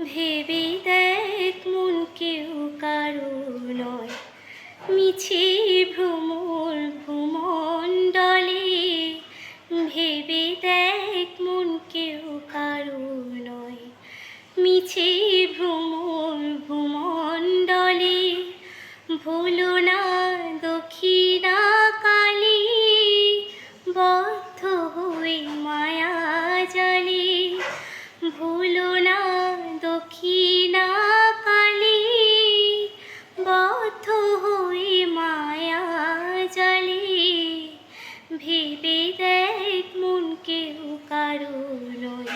ভেবে দেখ মন কেউ কারো নয়, মিছে ভ্রমর ভূমণ্ডলে। ভেবে দেখ মন কেউ কারো নয়, মিছে ভ্রমর ভূমণ্ডলে। ভুলো না দক্ষিণা কালী, বদ্ধ হয়ে মায়া জালে। ভুলো না দক্ষিণা কালী, বদ্ধ হয়ে মায়া জালে। ভেবে দেখ মন কেউ কারো নয়,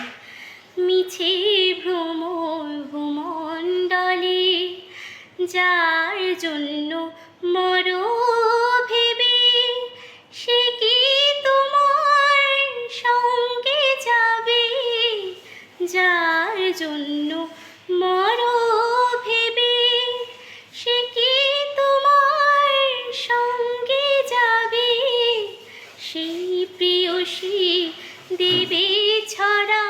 মিছে ভ্রমর ভূমণ্ডলে। যার জন্য মরো ভেবে, সে কি তোমার সঙ্গে যাবে? যার জন্য মরো ভেবে, সে কি তোমার সঙ্গে যাবে? সেই প্রেয়সী দেবে ছড়া